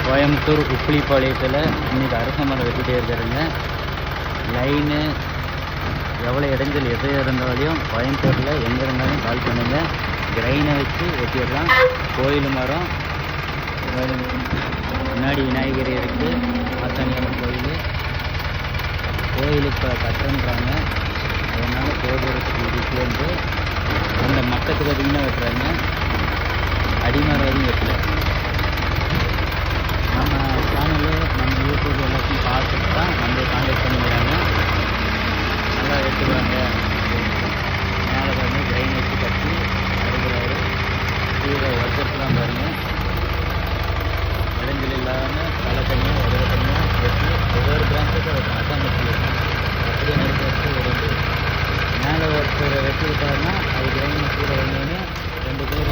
கோயம்புத்தூர் உப்பிலிப்பாளையத்தில் இன்றைக்கி அரச மரம் வெட்டிகிட்டே இருக்காருங்க. லைனு எவ்வளோ இடைஞ்சல் எது இருந்தாலையும் கோயம்புத்தூரில் எங்கே இருந்தாலும் கால் பண்ணுங்கள். கிரைனை வச்சு வெட்டிடலாம். கோயில் மரம் முன்னாடி விநாயகர் இருக்குது, மாசாணியம்மன் கோயில் இப்போ கட்டுன்றாங்க. அதனால் போகிறதுக்கு இதுக்கு அந்த மக்கத்துக்கு அதிகமாக வெட்டுறாங்க. அடிமரம் எதுவும் வெட்டல. நம்ம சேனலு நம்ம யூடியூப் எல்லாத்தையும் பார்த்துட்டு தான் நம்மளை கான்டாக்ட் பண்ணிக்கிறாங்க. நல்லா வெட்டுவாங்க. மேலே பாருங்க ட்ரெயின் வச்சு கட்டி அறுக்கிறாரு. கீழே ஒர்க்கர்ஸ்லாம் பாருங்கள் இடைஞ்சல் இல்லாமல் தலை தனியாக உதவ தனியாக வெட்டி ஒவ்வொரு பிரான்ச்சுக்கும் வெட்டணும். அதான் முக்கியம். அப்படியே நெருப்பு வச்சு உடம்பு மேலே ஒருத்தர் வெட்டி விட்டாருன்னா அது கிரைண்ட் கீழே வந்தோடனே 2 பேர்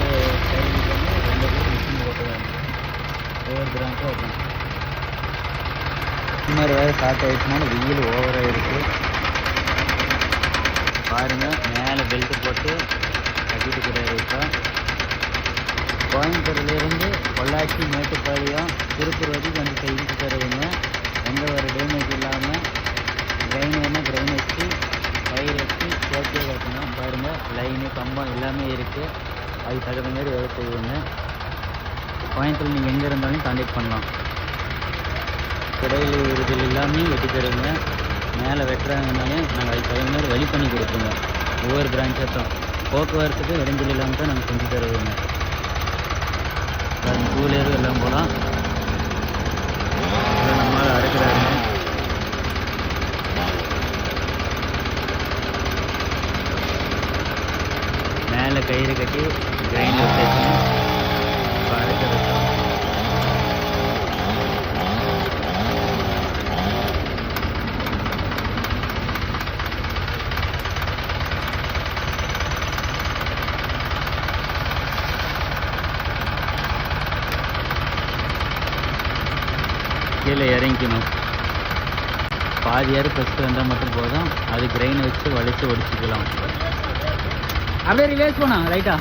ட்ரைனிங் பண்ணி 2 பேர் மிஷின் ஓட்டுவாங்க. ஒவ்வொரு கிராமக்கும் வைக்கணும். இன்னொரு வேறு ஸ்டார்ட் ஆகிடுச்சுனாலும் வெயில் ஓவராக இருக்குது பாருங்கள். மேலே பெல்ட்டு போட்டு கட்டிட்டு இருக்கிறாரு. இப்போ கோயம்புத்தூர்லேருந்து பொள்ளாச்சி, மேட்டுப்பாளையம், திருப்பூர் வரைக்கும் கொஞ்சம் செஞ்சு தருவீங்க. எந்த ஒரு டேமேஜ் இல்லாமல் கிரைன் வேணால் கிரைன் வச்சு பயிர் வச்சு சேஃப்டியாக வைக்கணும். பாருங்கள் லைனு கம்பம் எல்லாமே இருக்குது. அதுக்கு தகுந்த மாதிரி வேலை செய்வீங்க. கோயம்புத்தூர் நீங்கள் எங்கே இருந்தாலும் கான்டாக்ட் பண்ணலாம். கடையில் விருதில் எல்லாமே வெட்டி தருவீங்க. மேலே வெட்டுறாங்கனாலே நாங்கள் அதுக்கு தகுந்த மாதிரி வழி பண்ணி கொடுப்போங்க. ஒவ்வொரு பிரான்ச்சஸும் போக்குவரத்துக்கு இடைஞ்சல் இல்லாமல் தான் நாங்கள் செஞ்சு தருவோங்க. டூலேரு எல்லாம் போகலாம். நம்மளால் அறுக்கிறாருங்க. மேலே கயிறு கட்டி கிரைண்டர் சேர்க்கணும். இப்போ அரைக்கிறது கீழே இறங்கிக்கணும். பாதி யார் ஃபஸ்ட்டு வந்தால் மட்டும் போதும். அது கிரைனை வச்சு வளைச்சி ஒடிச்சிக்கலாம். அப்படியே ரிவேஸ் போனா ரைட்டா.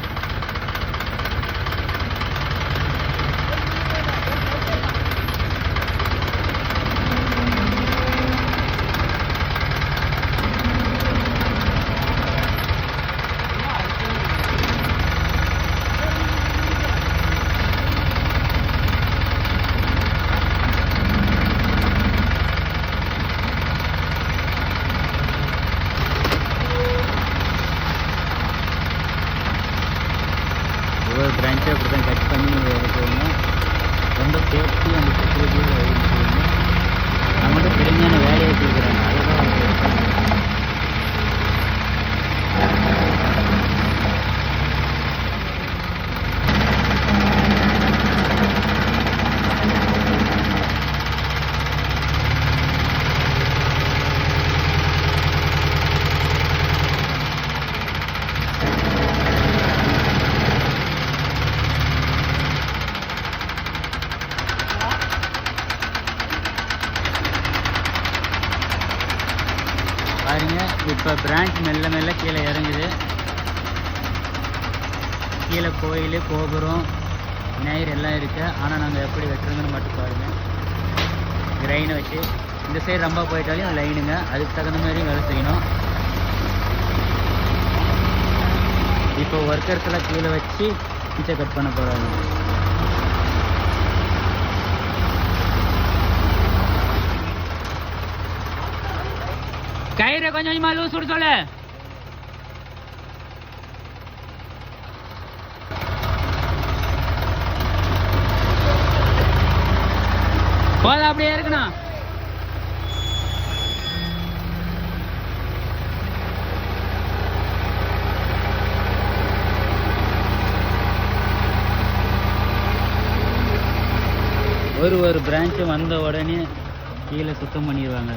ஒவ்வொரு பிரான்ச்சை அப்படி தான் கட் பண்ணி எடுக்கணும். ரொம்ப சேஃப்டி அந்த செக்யூரிட்டியோட செய்யணும். நம்மகிட்ட தெரிஞ்சான வேலையை கொடுக்குறாங்க. அதுதான் பாருங்க. இப்போ பிரான்ச் மெல்ல மெல்ல கீழே இறங்குது. கீழே கோயில், கோபுரம், விநாயகர் எல்லாம் இருக்குது. ஆனால் நாங்கள் எப்படி வெட்டுறோங்கன்னு மட்டும் பாருங்கள். கிரைனை வச்சு இந்த சைடு ரொம்ப போயிட்டாலையும் லைனுங்க. அதுக்கு தகுந்த மாதிரி வேலை செய்யணும். இப்போ ஒர்க்கர்ஸ் எல்லாம் கீழே வச்சு பீச்சை கட் பண்ண போகிறாங்க. கயிறை கொஞ்சம் கொஞ்சமா லூஸ் விட சொல்லு. போதும், அப்படியே இருக்கணும். ஒரு பிரான்ச்சு வந்த உடனே கீழே சுத்தம் பண்ணிடுவாங்க.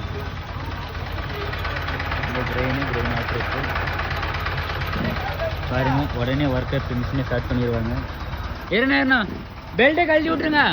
ட்ரெயின் ஆப்ரேட்டு பாருங்க. உடனே ஒர்க்கர்ஸ் மிஷினை ஸ்டார்ட் பண்ணிடுவாங்க. ஏறினா பெல்ட்டை கழட்டி விட்டுருங்க.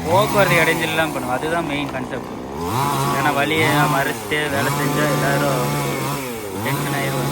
போக்குவரத்து இடைஞ்சலாம் பண்ணுவோம், அதுதான் மெயின் கான்செப்ட். ஏன்னா வழியை மறைச்சிட்டு வேலை செஞ்சால் எல்லோரும் டென்ஷன் ஆயிடுவாங்க.